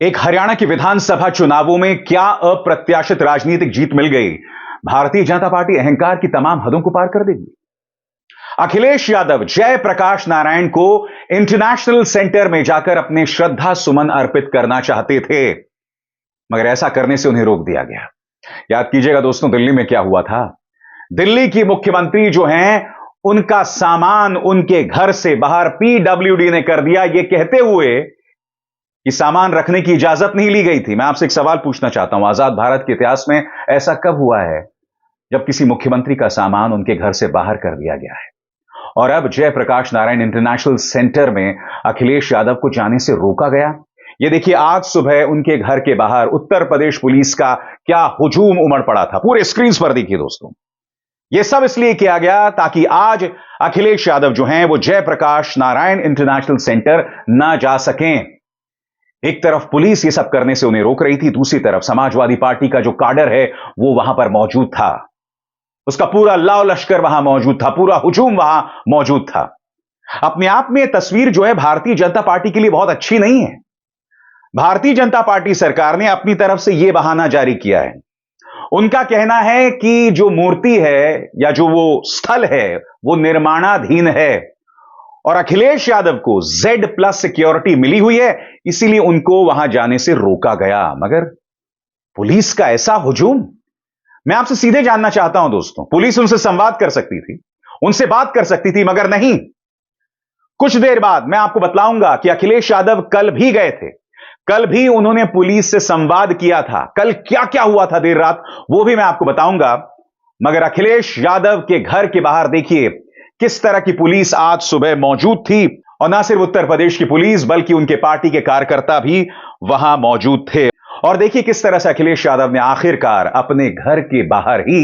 एक हरियाणा की विधानसभा चुनावों में क्या अप्रत्याशित राजनीतिक जीत मिल गई। भारतीय जनता पार्टी अहंकार की तमाम हदों को पार कर देगी। अखिलेश यादव जयप्रकाश नारायण को इंटरनेशनल सेंटर में जाकर अपने श्रद्धा सुमन अर्पित करना चाहते थे, मगर ऐसा करने से उन्हें रोक दिया गया। याद कीजिएगा दोस्तों, दिल्ली में क्या हुआ था। दिल्ली की मुख्यमंत्री जो हैं, उनका सामान उनके घर से बाहर पीडब्ल्यूडी ने कर दिया, यह कहते हुए कि सामान रखने की इजाजत नहीं ली गई थी। मैं आपसे एक सवाल पूछना चाहता हूं, आजाद भारत के इतिहास में ऐसा कब हुआ है जब किसी मुख्यमंत्री का सामान उनके घर से बाहर कर दिया गया है? और अब जयप्रकाश नारायण इंटरनेशनल सेंटर में अखिलेश यादव को जाने से रोका गया। यह देखिए, आज सुबह उनके घर के बाहर उत्तर प्रदेश पुलिस का क्या हुजूम उमड़ पड़ा था। पूरे स्क्रीन पर देखिए दोस्तों, यह सब इसलिए किया गया ताकि आज अखिलेश यादव जो हैं वो जयप्रकाश नारायण इंटरनेशनल सेंटर ना जा सकें। एक तरफ पुलिस ये सब करने से उन्हें रोक रही थी, दूसरी तरफ समाजवादी पार्टी का जो काडर है वो वहां पर मौजूद था। उसका पूरा लाव लश्कर वहां मौजूद था, पूरा हुजूम वहां मौजूद था। अपने आप में यह तस्वीर जो है भारतीय जनता पार्टी के लिए बहुत अच्छी नहीं है। भारतीय जनता पार्टी सरकार ने अपनी तरफ से यह बहाना जारी किया है। उनका कहना है कि जो मूर्ति है या जो वो स्थल है वो निर्माणाधीन है और अखिलेश यादव को Z+ सिक्योरिटी मिली हुई है, इसीलिए उनको वहां जाने से रोका गया। मगर पुलिस का ऐसा हुजूम, मैं आपसे सीधे जानना चाहता हूं दोस्तों, पुलिस उनसे संवाद कर सकती थी, उनसे बात कर सकती थी, मगर नहीं। कुछ देर बाद मैं आपको बतलाऊंगा कि अखिलेश यादव कल भी गए थे, कल भी उन्होंने पुलिस से संवाद किया था। कल क्या क्या हुआ था देर रात वो भी मैं आपको बताऊंगा। मगर अखिलेश यादव के घर के बाहर देखिए किस तरह की पुलिस आज सुबह मौजूद थी, और ना सिर्फ उत्तर प्रदेश की पुलिस बल्कि उनके पार्टी के कार्यकर्ता भी वहां मौजूद थे। और देखिए किस तरह से अखिलेश यादव ने आखिरकार अपने घर के बाहर ही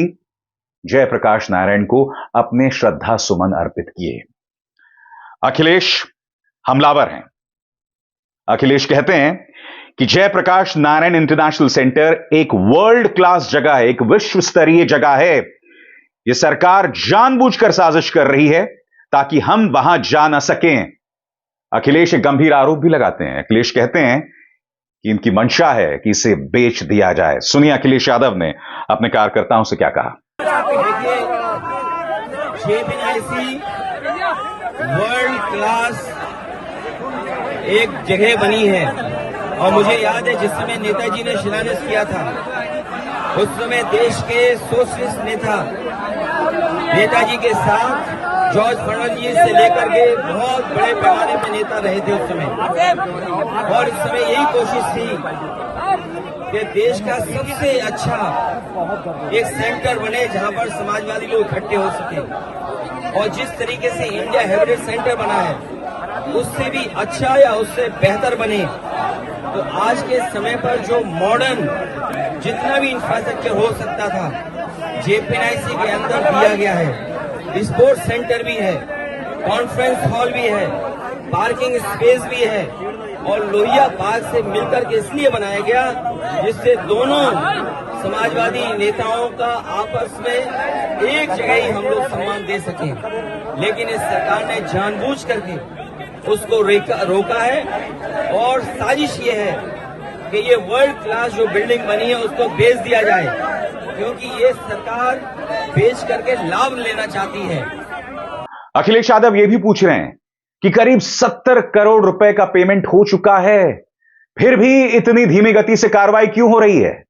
जयप्रकाश नारायण को अपने श्रद्धा सुमन अर्पित किए। अखिलेश हमलावर हैं। अखिलेश कहते हैं कि जयप्रकाश नारायण इंटरनेशनल सेंटर एक वर्ल्ड क्लास जगह है, एक विश्व स्तरीय जगह है। यह सरकार जानबूझकर साजिश कर रही है ताकि हम वहां जा ना सकें। अखिलेश एक गंभीर आरोप भी लगाते हैं। अखिलेश कहते हैं कि इनकी मंशा है कि इसे बेच दिया जाए। सुनिए अखिलेश यादव ने अपने कार्यकर्ताओं से क्या कहा। JPNIC वर्ल्ड क्लास एक जगह बनी है और मुझे याद है जिस समय नेताजी ने शिलान्यास किया था, उस समय देश के सोशलिस्ट नेताजी के साथ जॉर्ज फर्नांडिस से लेकर के बहुत बड़े पैमाने पर नेता रहे थे उस समय। और उस समय यही कोशिश थी कि देश का सबसे अच्छा एक सेंटर बने जहां पर समाजवादी लोग इकट्ठे हो सके। और जिस तरीके से इंडिया हेरिटेज सेंटर बना है उससे भी अच्छा या उससे बेहतर बने। तो आज के समय पर जो मॉडर्न जितना भी इंफ्रास्ट्रक्चर हो सकता था JPNIC के अंदर दिया गया है। स्पोर्ट्स सेंटर भी है, कॉन्फ्रेंस हॉल भी है, पार्किंग स्पेस भी है और लोहिया पार्क से मिलकर के इसलिए बनाया गया जिससे दोनों समाजवादी नेताओं का आपस में एक जगह ही हम लोग सम्मान दे सकें। लेकिन इस सरकार ने जानबूझ करके उसको रोका है और साजिश ये है कि ये वर्ल्ड क्लास जो बिल्डिंग बनी है उसको बेच दिया जाए, क्योंकि ये सरकार बेच करके लाभ लेना चाहती है। अखिलेश यादव ये भी पूछ रहे हैं कि करीब 70 करोड़ रुपए का पेमेंट हो चुका है, फिर भी इतनी धीमी गति से कार्रवाई क्यों हो रही है?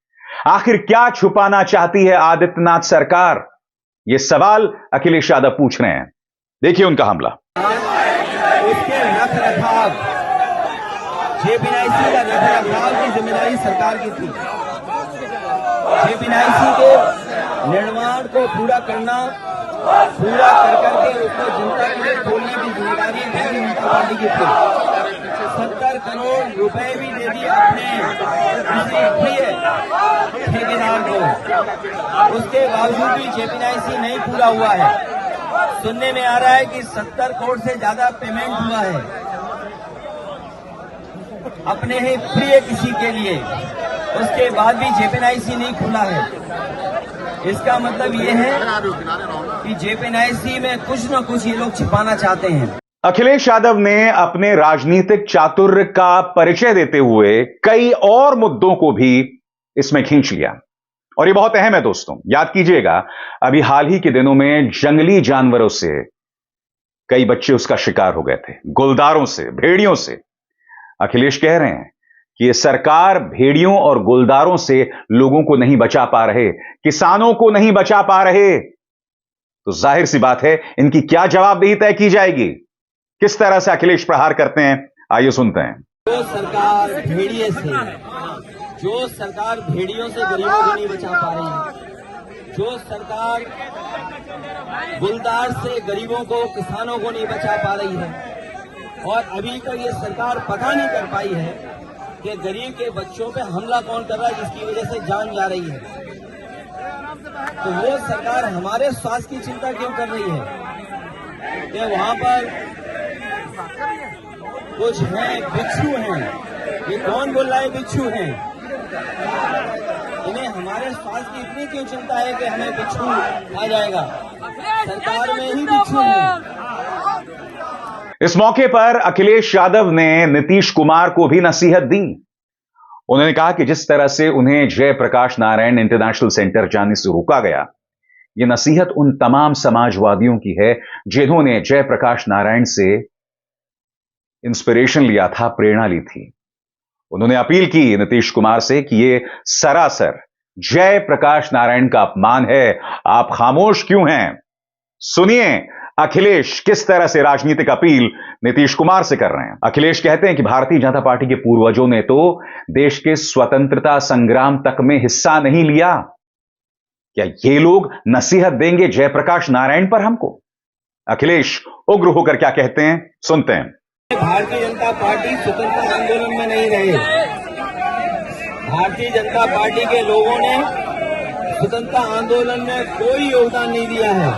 आखिर क्या छुपाना चाहती है आदित्यनाथ सरकार? यह सवाल अखिलेश यादव पूछ रहे हैं। देखिए उनका हमला। उसके रखरखाव, JPNIC का रखरखाव की जिम्मेदारी सरकार की थी। JPNIC के निर्माण को पूरा करना, पूरा कर के उसको जनता के लिए खोलने की जिम्मेदारी भारतीय जनता पार्टी की थी। 70 करोड़ रुपए भी दे दिए अपने ठेकेदार को, उसके बावजूद भी JPNIC नहीं पूरा हुआ है। सुनने में आ रहा है कि 70 करोड़ से ज्यादा पेमेंट हुआ है अपने ही प्रिय किसी के लिए, उसके बाद भी JPNIC नहीं खुला है। इसका मतलब ये है कि JPNIC में कुछ न कुछ ये लोग छिपाना चाहते हैं। अखिलेश यादव ने अपने राजनीतिक चातुर्य का परिचय देते हुए कई और मुद्दों को भी इसमें खींच लिया और ये बहुत अहम है दोस्तों। याद कीजिएगा, अभी हाल ही के दिनों में जंगली जानवरों से कई बच्चे उसका शिकार हो गए थे, गुलदारों से, भेड़ियों से। अखिलेश कह रहे हैं कि ये सरकार भेड़ियों और गुलदारों से लोगों को नहीं बचा पा रहे, किसानों को नहीं बचा पा रहे। तो जाहिर सी बात है, इनकी क्या जवाबदेही तय की जाएगी, किस तरह से अखिलेश प्रहार करते हैं, आइए सुनते हैं। जो सरकार भेड़ियों से गरीबों को नहीं बचा पा रही है, जो सरकार गुलदार से गरीबों को, किसानों को नहीं बचा पा रही है, और अभी तक ये सरकार पता नहीं कर पाई है कि गरीब के बच्चों पे हमला कौन कर रहा है, जिसकी वजह से जान जा रही है। तो वो सरकार हमारे स्वास्थ्य की चिंता क्यों कर रही है कि वहां पर कुछ हैं, बिच्छू हैं। ये कौन बोल रहा है बिच्छू हैं? इन्हें हमारे स्वास्थ्य की इतनी क्यों चिंता है कि हमें बिच्छू आ जाएगा? सरकार में ही बिच्छू हैं। इस मौके पर अखिलेश यादव ने नीतीश कुमार को भी नसीहत दी। उन्होंने कहा कि जिस तरह से उन्हें जयप्रकाश नारायण इंटरनेशनल सेंटर जाने से रोका गया, यह नसीहत उन तमाम समाजवादियों की है जिन्होंने जयप्रकाश नारायण से इंस्पिरेशन लिया था, प्रेरणा ली थी। उन्होंने अपील की नीतीश कुमार से कि यह सरासर जयप्रकाश नारायण का अपमान है, आप खामोश क्यों हैं? सुनिए अखिलेश किस तरह से राजनीतिक अपील नीतीश कुमार से कर रहे हैं। अखिलेश कहते हैं कि भारतीय जनता पार्टी के पूर्वजों ने तो देश के स्वतंत्रता संग्राम तक में हिस्सा नहीं लिया, क्या ये लोग नसीहत देंगे जयप्रकाश नारायण पर हमको? अखिलेश उग्र होकर क्या कहते हैं, सुनते हैं। भारतीय जनता पार्टी स्वतंत्रता आंदोलन में नहीं रहे। भारतीय जनता पार्टी के लोगों ने स्वतंत्रता आंदोलन में कोई योगदान नहीं दिया है।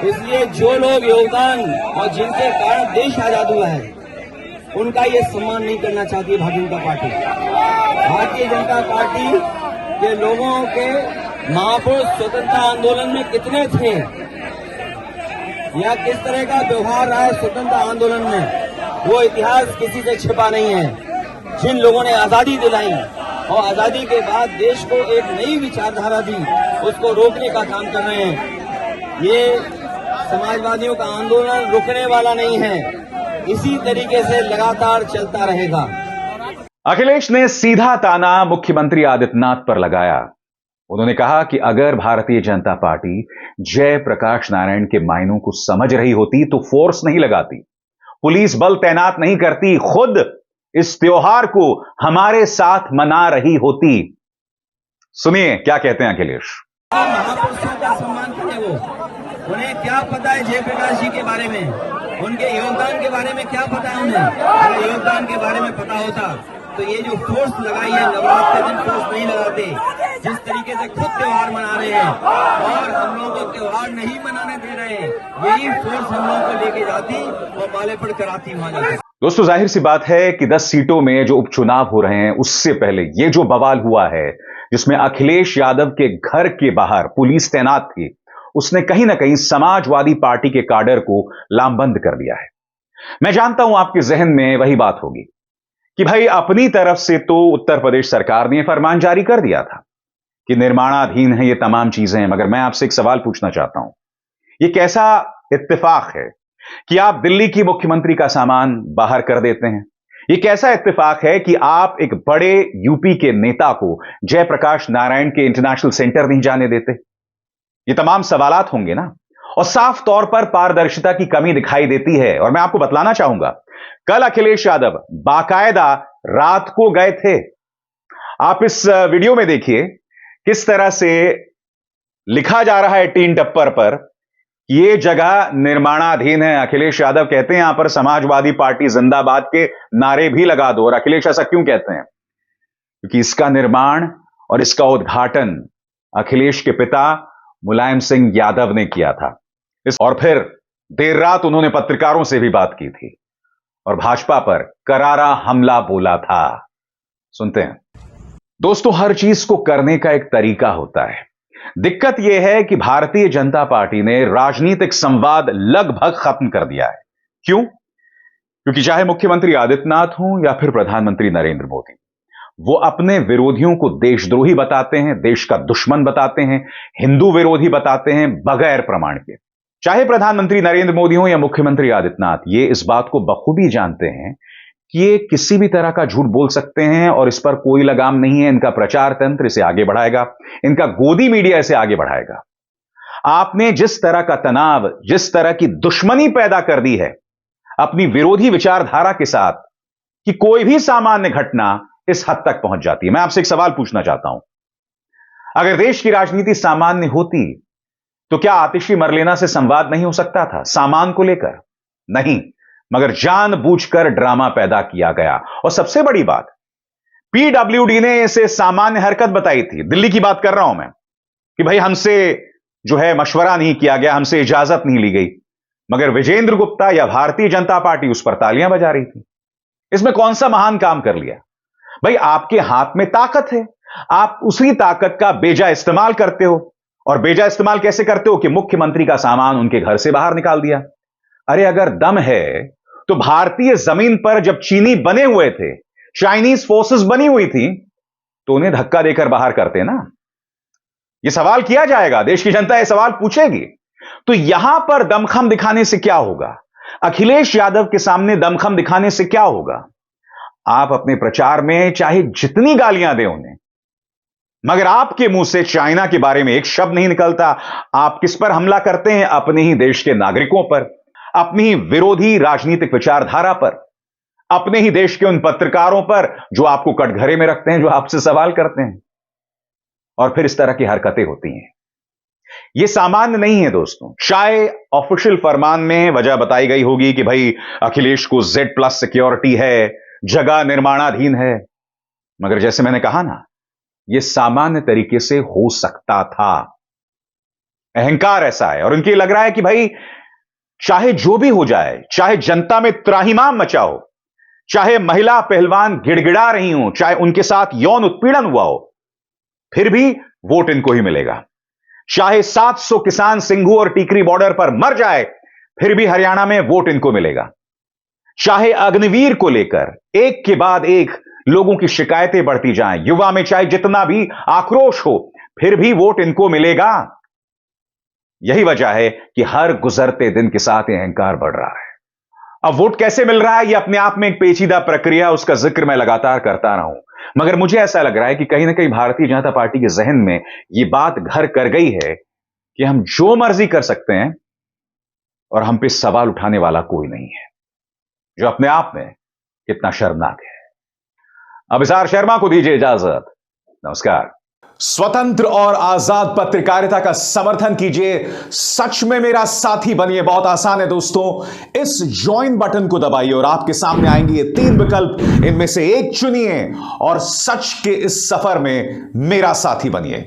इसलिए जो लोग योगदान और जिनके कारण देश आजाद हुआ है, उनका ये सम्मान नहीं करना चाहती है भारतीय जनता पार्टी। भारतीय जनता पार्टी के लोगों के महापुरुष स्वतंत्रता आंदोलन में कितने थे या किस तरह का व्यवहार रहा है स्वतंत्रता आंदोलन में, वो इतिहास किसी से छिपा नहीं है। जिन लोगों ने आजादी दिलाई और आजादी के बाद देश को एक नई विचारधारा दी, उसको रोकने का काम कर रहे हैं। ये समाजवादियों का आंदोलन रुकने वाला नहीं है, इसी तरीके से लगातार चलता रहेगा। अखिलेश ने सीधा ताना मुख्यमंत्री आदित्यनाथ पर लगाया। उन्होंने कहा कि अगर भारतीय जनता पार्टी जयप्रकाश नारायण के मायनों को समझ रही होती तो फोर्स नहीं लगाती, पुलिस बल तैनात नहीं करती, खुद इस त्योहार को हमारे साथ मना रही होती। सुनिए क्या कहते हैं अखिलेश। महापुरुषों का सम्मान करें, वो उन्हें क्या पता है जयप्रकाश जी के बारे में, उनके योगदान के बारे में क्या पता है उन्हें? अगर योगदान के बारे में पता होता तो ये जो फोर्स लगाई है, नवरात्र के दिन फोर्स नहीं लगाते। जिस तरीके से खुद त्योहार मना रहे हैं और हम लोगों को त्योहार नहीं मनाने दे रहे हैं, यही फोर्स हम लोगों को लेके जाती और माले पड़ कराती वहां जाती। दोस्तों जाहिर सी बात है कि 10 सीटों में जो उपचुनाव हो रहे हैं, उससे पहले ये जो बवाल हुआ है जिसमें अखिलेश यादव के घर के बाहर पुलिस तैनात थी, उसने कहीं ना कहीं समाजवादी पार्टी के काडर को लामबंद कर दिया है। मैं जानता हूं आपके जहन में वही बात होगी कि भाई अपनी तरफ से तो उत्तर प्रदेश सरकार ने फरमान जारी कर दिया था कि निर्माणाधीन है ये तमाम चीजें, मगर मैं आपसे एक सवाल पूछना चाहता हूं, ये कैसा इत्तेफाक है कि आप दिल्ली की मुख्यमंत्री का सामान बाहर कर देते हैं? ये कैसा इत्तेफाक है कि आप एक बड़े यूपी के नेता को जयप्रकाश नारायण के इंटरनेशनल सेंटर नहीं जाने देते? ये तमाम सवालात होंगे ना, और साफ तौर पर पारदर्शिता की कमी दिखाई देती है। और मैं आपको बतलाना चाहूंगा, कल अखिलेश यादव बाकायदा रात को गए थे। आप इस वीडियो में देखिए किस तरह से लिखा जा रहा है टीन टप्पर पर, ये जगह निर्माणाधीन है। अखिलेश यादव कहते हैं यहां पर समाजवादी पार्टी जिंदाबाद के नारे भी लगा दो। और अखिलेश ऐसा क्यों कहते हैं? क्योंकि इसका निर्माण और इसका उद्घाटन अखिलेश के पिता मुलायम सिंह यादव ने किया था। और फिर देर रात उन्होंने पत्रकारों से भी बात की थी और भाजपा पर करारा हमला बोला था। सुनते हैं। दोस्तों, हर चीज को करने का एक तरीका होता है। दिक्कत यह है कि भारतीय जनता पार्टी ने राजनीतिक संवाद लगभग खत्म कर दिया है। क्यों? क्योंकि चाहे मुख्यमंत्री आदित्यनाथ हों या फिर प्रधानमंत्री नरेंद्र मोदी, वो अपने विरोधियों को देशद्रोही बताते हैं, देश का दुश्मन बताते हैं, हिंदू विरोधी बताते हैं, बगैर प्रमाण के। चाहे प्रधानमंत्री नरेंद्र मोदी हो या मुख्यमंत्री आदित्यनाथ, ये इस बात को बखूबी जानते हैं कि ये किसी भी तरह का झूठ बोल सकते हैं और इस पर कोई लगाम नहीं है। इनका प्रचार तंत्र इसे आगे बढ़ाएगा, इनका गोदी मीडिया इसे आगे बढ़ाएगा। आपने जिस तरह का तनाव, जिस तरह की दुश्मनी पैदा कर दी है अपनी विरोधी विचारधारा के साथ, कि कोई भी सामान्य घटना इस हद तक पहुंच जाती है। मैं आपसे एक सवाल पूछना चाहता हूं, अगर देश की राजनीति सामान्य होती तो क्या आतिशी मरलेना से संवाद नहीं हो सकता था सामान को लेकर? नहीं, मगर जानबूझकर ड्रामा पैदा किया गया। और सबसे बड़ी बात, पीडब्ल्यूडी ने इसे सामान्य हरकत बताई थी, दिल्ली की बात कर रहा हूं मैं, कि भाई हमसे जो है मशवरा नहीं किया गया, हमसे इजाजत नहीं ली गई, मगर विजेंद्र गुप्ता या भारतीय जनता पार्टी उस पर तालियां बजा रही थी। इसमें कौन सा महान काम कर लिया? भाई आपके हाथ में ताकत है, आप उसी ताकत का बेजा इस्तेमाल करते हो। और बेजा इस्तेमाल कैसे करते हो? कि मुख्यमंत्री का सामान उनके घर से बाहर निकाल दिया। अरे अगर दम है तो भारतीय जमीन पर जब चीनी बने हुए थे, चाइनीज फोर्सेस बनी हुई थी, तो उन्हें धक्का देकर बाहर करते ना। यह सवाल किया जाएगा, देश की जनता यह सवाल पूछेगी। तो यहां पर दमखम दिखाने से क्या होगा? अखिलेश यादव के सामने दमखम दिखाने से क्या होगा? आप अपने प्रचार में चाहे जितनी गालियां दें उन्हें, मगर आपके मुंह से चाइना के बारे में एक शब्द नहीं निकलता। आप किस पर हमला करते हैं? अपने ही देश के नागरिकों पर, अपनी ही विरोधी राजनीतिक विचारधारा पर, अपने ही देश के उन पत्रकारों पर जो आपको कटघरे में रखते हैं, जो आपसे सवाल करते हैं। और फिर इस तरह की हरकतें होती हैं। यह सामान्य नहीं है दोस्तों। शायद ऑफिशियल फरमान में वजह बताई गई होगी कि भाई अखिलेश को Z+ सिक्योरिटी है, जगह निर्माणाधीन है, मगर जैसे मैंने कहा ना, यह सामान्य तरीके से हो सकता था। अहंकार ऐसा है और उनके लग रहा है कि भाई चाहे जो भी हो जाए, चाहे जनता में त्राहिमाम मचा हो, चाहे महिला पहलवान गिड़गिड़ा रही हो, चाहे उनके साथ यौन उत्पीड़न हुआ हो, फिर भी वोट इनको ही मिलेगा। चाहे 700 किसान सिंघू और टीकरी बॉर्डर पर मर जाए, फिर भी हरियाणा में वोट इनको मिलेगा। चाहे अग्निवीर को लेकर एक के बाद एक लोगों की शिकायतें बढ़ती जाएं, युवा में चाहे जितना भी आक्रोश हो, फिर भी वोट इनको मिलेगा। यही वजह है कि हर गुजरते दिन के साथ यह अहंकार बढ़ रहा है। अब वोट कैसे मिल रहा है, यह अपने आप में एक पेचीदा प्रक्रिया, उसका जिक्र मैं लगातार करता रहा हूं, मगर मुझे ऐसा लग रहा है कि कहीं ना कहीं भारतीय जनता पार्टी के जहन में यह बात घर कर गई है कि हम जो मर्जी कर सकते हैं और हम पे सवाल उठाने वाला कोई नहीं है, जो अपने आप में कितना शर्मनाक है। अब इज़हार शर्मा को दीजिए इजाजत। नमस्कार। स्वतंत्र और आजाद पत्रकारिता का समर्थन कीजिए, सच में मेरा साथी बनिए। बहुत आसान है दोस्तों, इस ज्वाइन बटन को दबाइए और आपके सामने आएंगे ये 3 विकल्प, इनमें से एक चुनिए और सच के इस सफर में मेरा साथी बनिए।